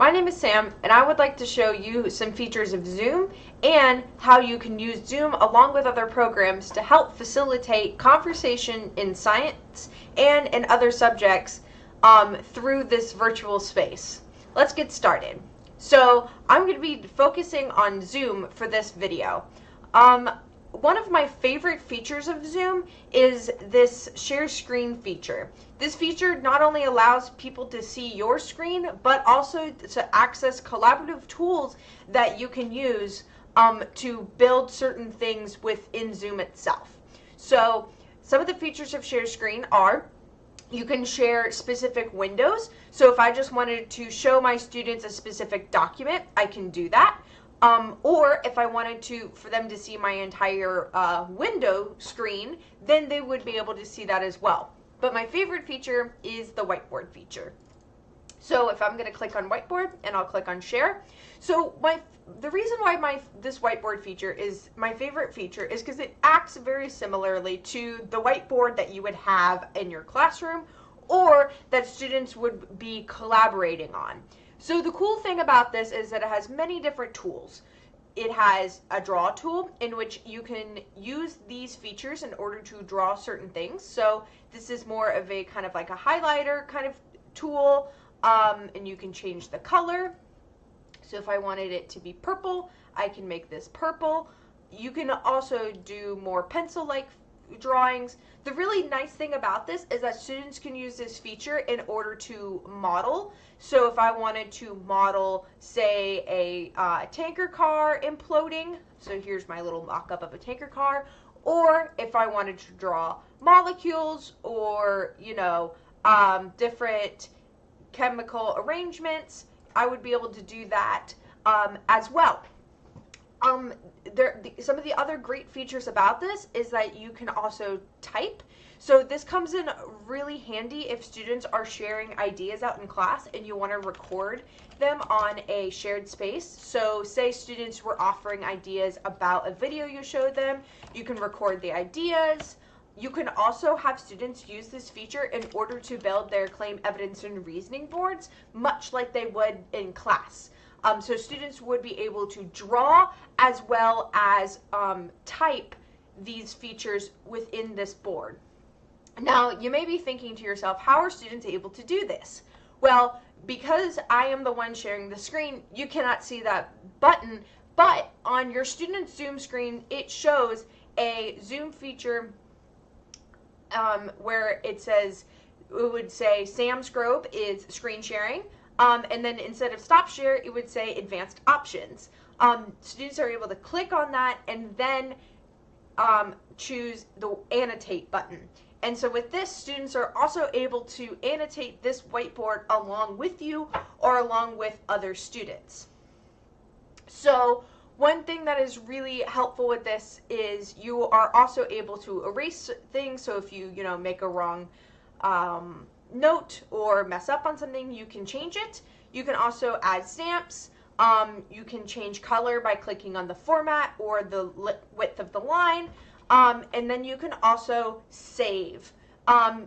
My name is Sam, and I would like to show you some features of Zoom and how you can use Zoom along with other programs to help facilitate conversation in science and in other subjects through this virtual space. Let's get started. So I'm going to be focusing on Zoom for this video. One of my favorite features of Zoom is this share screen feature. This feature not only allows people to see your screen, but also to access collaborative tools that you can use to build certain things within Zoom itself. So some of the features of share screen are you can share specific windows. So if I just wanted to show my students a specific document, I can do that. Or if I wanted for them to see my entire window screen, then they would be able to see that as well. But my favorite feature is the whiteboard feature. So if I'm going to click on whiteboard and I'll click on share. So the reason why this whiteboard feature is my favorite feature is because it acts very similarly to the whiteboard that you would have in your classroom or that students would be collaborating on. So the cool thing about this is that it has many different tools. It has a draw tool in which you can use these features in order to draw certain things. So this is more of a kind of like a highlighter kind of tool, and you can change the color. So if I wanted it to be purple, I can make this purple. You can also do more pencil-like drawings. The really nice thing about this is that students can use this feature in order to model. So if I wanted to model, say, a tanker car imploding, so here's my little mock-up of a tanker car, or if I wanted to draw molecules or, different chemical arrangements, I would be able to do that as well. Some of the other great features about this is that you can also type. So this comes in really handy if students are sharing ideas out in class and you want to record them on a shared space. So say students were offering ideas about a video you showed them, you can record the ideas. You can also have students use this feature in order to build their claim, evidence, and reasoning boards, much like they would in class. So students would be able to draw as well as type these features within this board. Now, you may be thinking to yourself, how are students able to do this? Well, because I am the one sharing the screen, you cannot see that button, but on your student's Zoom screen, it shows a Zoom feature where it would say Sam Skrob is screen sharing. And then instead of stop share, it would say advanced options. Students are able to click on that and then choose the annotate button. And so with this, students are also able to annotate this whiteboard along with you or along with other students. So one thing that is really helpful with this is you are also able to erase things. So if you make a wrong note or mess up on something, you can change it. You can also add stamps. You can change color by clicking on the format or the width of the line. And then you can also save.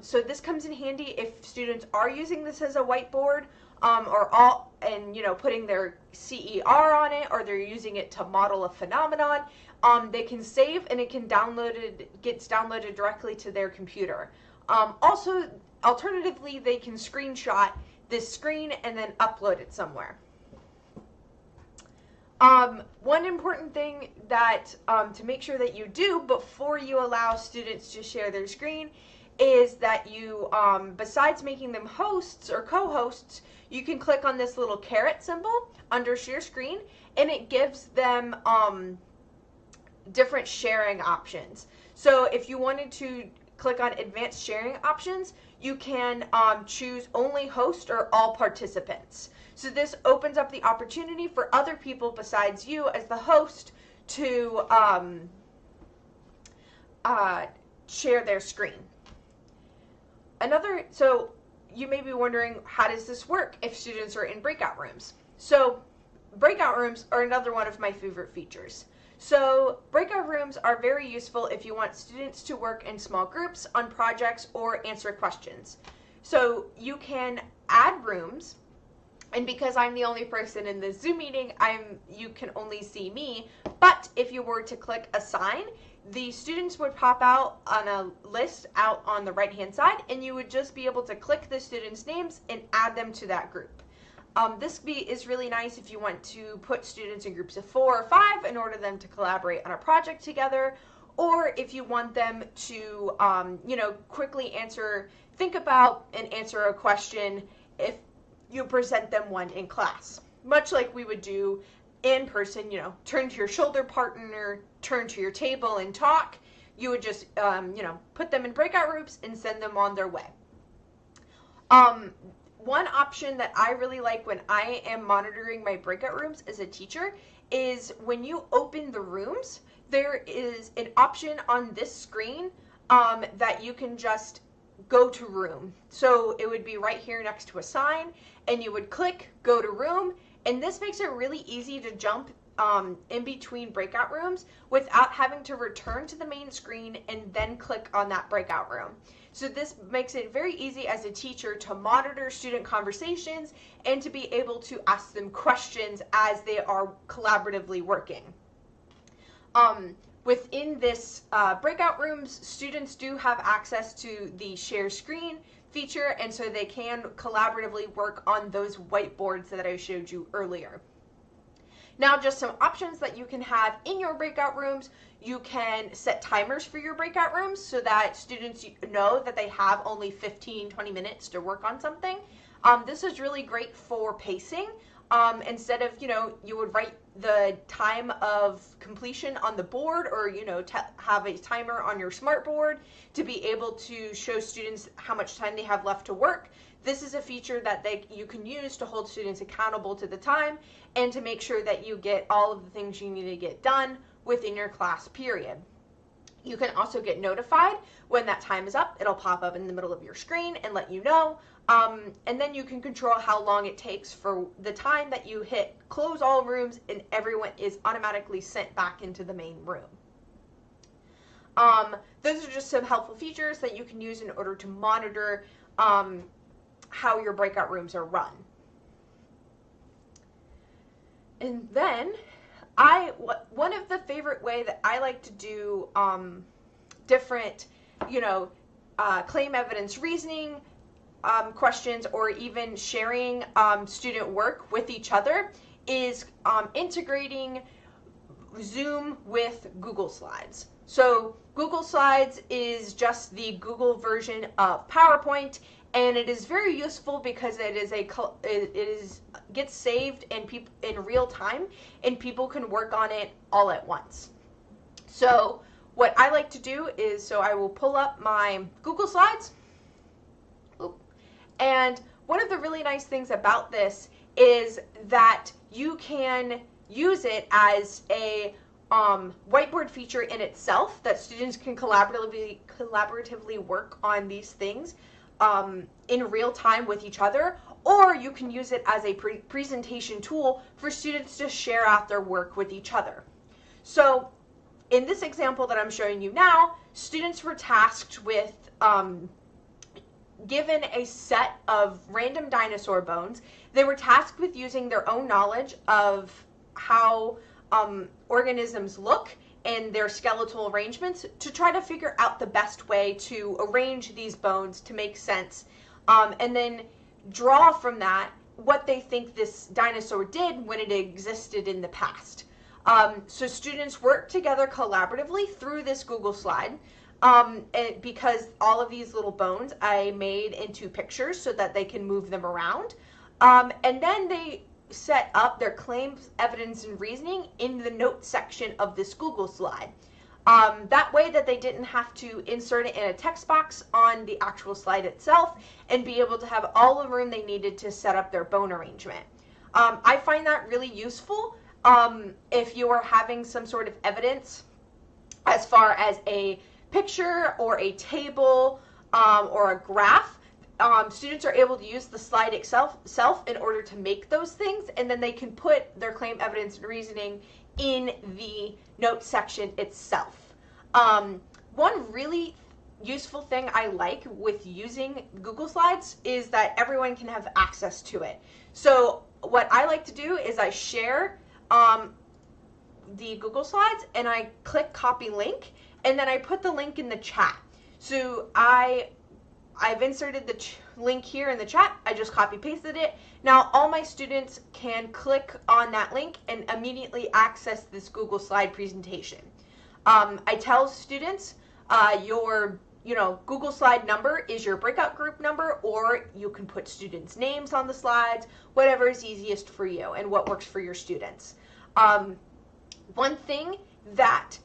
So this comes in handy if students are using this as a whiteboard and putting their CER on it, or they're using it to model a phenomenon. They can save and it gets downloaded directly to their computer. Also, alternatively, they can screenshot this screen and then upload it somewhere. One important thing that to make sure that you do before you allow students to share their screen is that you, besides making them hosts or co-hosts, you can click on this little caret symbol under share screen, and it gives them different sharing options. So if you wanted to click on advanced sharing options, you can choose only host or all participants. So this opens up the opportunity for other people besides you as the host to share their screen. So you may be wondering, how does this work if students are in breakout rooms? So breakout rooms are another one of my favorite features. So breakout rooms are very useful if you want students to work in small groups on projects or answer questions. So you can add rooms And because I'm the only person in this Zoom meeting, you can only see me. But if you were to click assign, the students would pop out on a list out on the right-hand side, and you would just be able to click the students' names and add them to that group. This is really nice if you want to put students in groups of 4 or 5 in order for them to collaborate on a project together, or if you want them to, quickly think about and answer a question if you present them one in class. Much like we would do in person, turn to your shoulder partner, turn to your table and talk. You would just, put them in breakout groups and send them on their way. One option that I really like when I am monitoring my breakout rooms as a teacher is when you open the rooms, there is an option on this screen that you can just go to room. So it would be right here next to assign, and you would click go to room, and this makes it really easy to jump in between breakout rooms without having to return to the main screen and then click on that breakout room. So this makes it very easy as a teacher to monitor student conversations and to be able to ask them questions as they are collaboratively working. Within this breakout rooms, students do have access to the share screen feature, and so they can collaboratively work on those whiteboards that I showed you earlier. Now, just some options that you can have in your breakout rooms. You can set timers for your breakout rooms so that students know that they have only 15-20 minutes to work on something. This is really great for pacing. Instead of, you would write the time of completion on the board, or, have a timer on your smart board to be able to show students how much time they have left to work. This is a feature that you can use to hold students accountable to the time and to make sure that you get all of the things you need to get done within your class period. You can also get notified when that time is up. It'll pop up in the middle of your screen and let you know. And then you can control how long it takes for the time that you hit close all rooms and everyone is automatically sent back into the main room. Those are just some helpful features that you can use in order to monitor how your breakout rooms are run. And then one of the favorite way that I like to do different, claim evidence reasoning questions, or even sharing student work with each other, is integrating Zoom with Google Slides. So Google Slides is just the Google version of PowerPoint, and it is very useful because it gets saved in real time, and people can work on it all at once. So what I like to do is, I will pull up my Google Slides. And one of the really nice things about this is that you can use it as a whiteboard feature in itself, that students can collaboratively work on these things in real time with each other, or you can use it as a presentation tool for students to share out their work with each other. So in this example that I'm showing you now, students were tasked with given a set of random dinosaur bones. They were tasked with using their own knowledge of how organisms look and their skeletal arrangements to try to figure out the best way to arrange these bones to make sense, and then draw from that what they think this dinosaur did when it existed in the past. So students work together collaboratively through this Google slide. Because all of these little bones I made into pictures so that they can move them around. And then they set up their claims, evidence, and reasoning in the notes section of this Google slide. That way that they didn't have to insert it in a text box on the actual slide itself and be able to have all the room they needed to set up their bone arrangement. I find that really useful if you are having some sort of evidence as far as a picture or a table or a graph. Students are able to use the slide itself in order to make those things, and then they can put their claim, evidence, and reasoning in the notes section itself. One really useful thing I like with using Google Slides is that everyone can have access to it. So what I like to do is I share the Google Slides and I click copy link, and then I put the link in the chat. So I've inserted the link here in the chat. I just copy pasted it. Now all my students can click on that link and immediately access this Google Slide presentation. I tell students your Google Slide number is your breakout group number, or you can put students' names on the slides, whatever is easiest for you and what works for your students. One thing that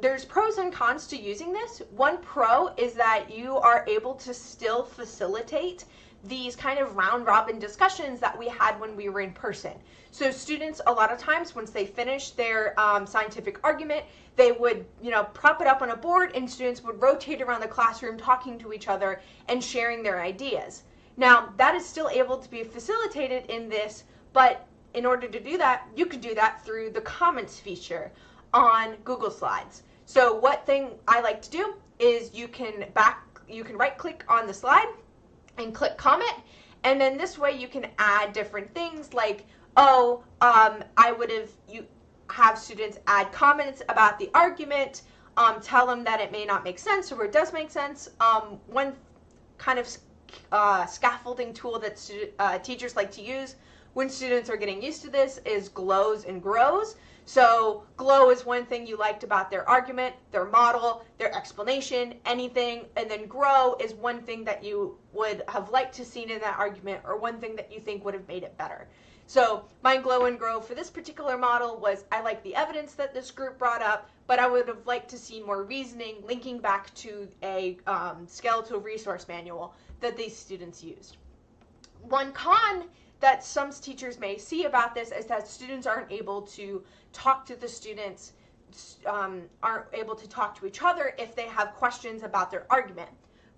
there's pros and cons to using this. One pro is that you are able to still facilitate these kind of round robin discussions that we had when we were in person. So students, a lot of times once they finish their scientific argument, they would prop it up on a board, and students would rotate around the classroom talking to each other and sharing their ideas. Now that is still able to be facilitated in this, but in order to do that, you can do that through the comments feature on Google Slides. So what thing I like to do is you can right click on the slide and click comment, and then this way you can add different things like, you have students add comments about the argument, tell them that it may not make sense or it does make sense. One kind of scaffolding tool that teachers like to use when students are getting used to this is glows and grows. So glow is one thing you liked about their argument, their model, their explanation, anything, and then grow is one thing that you would have liked to seen in that argument, or one thing that you think would have made it better. So my glow and grow for this particular model was, I like the evidence that this group brought up, but I would have liked to see more reasoning linking back to a skeletal resource manual that these students used. One con that some teachers may see about this is that students aren't able to talk to the students, aren't able to talk to each other if they have questions about their argument.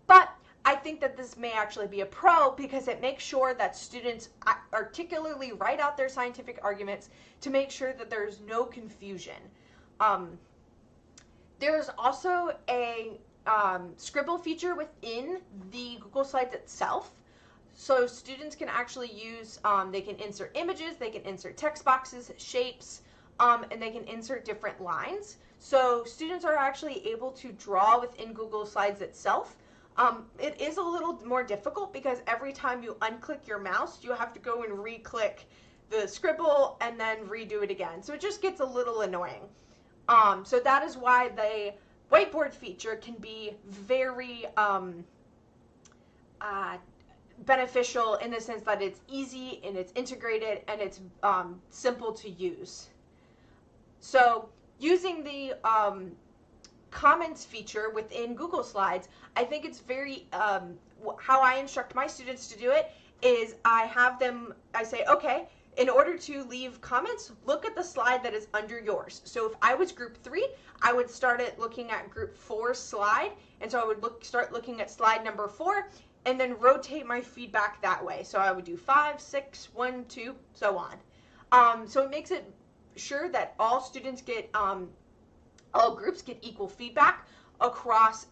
But I think that this may actually be a pro, because it makes sure that students articulately write out their scientific arguments to make sure that there's no confusion. There's also a scribble feature within the Google Slides itself. So students can actually use, they can insert images, they can insert text boxes, shapes, and they can insert different lines. So students are actually able to draw within Google Slides itself. It is a little more difficult because every time you unclick your mouse, you have to go and re-click the scribble and then redo it again. So it just gets a little annoying. So that is why the whiteboard feature can be very beneficial in the sense that it's easy and it's integrated and it's simple to use. So using the comments feature within Google Slides, I think it's very, how I instruct my students to do it is I say, okay, in order to leave comments, look at the slide that is under yours. So if I was group 3, I would start looking at group 4's slide, and so I would start looking at slide number 4, and then rotate my feedback that way. So I would do 5, 6, 1, 2, so on. So it makes it sure that all students get, all groups get equal feedback across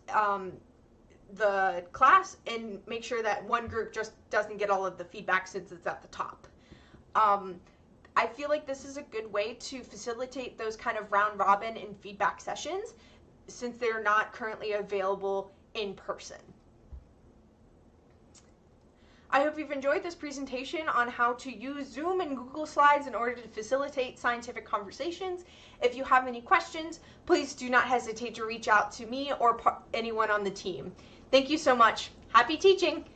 the class, and make sure that one group just doesn't get all of the feedback since it's at the top. I feel like this is a good way to facilitate those kind of round robin and feedback sessions, since they're not currently available in person. I hope you've enjoyed this presentation on how to use Zoom and Google Slides in order to facilitate scientific conversations. If you have any questions, please do not hesitate to reach out to me or anyone on the team. Thank you so much. Happy teaching!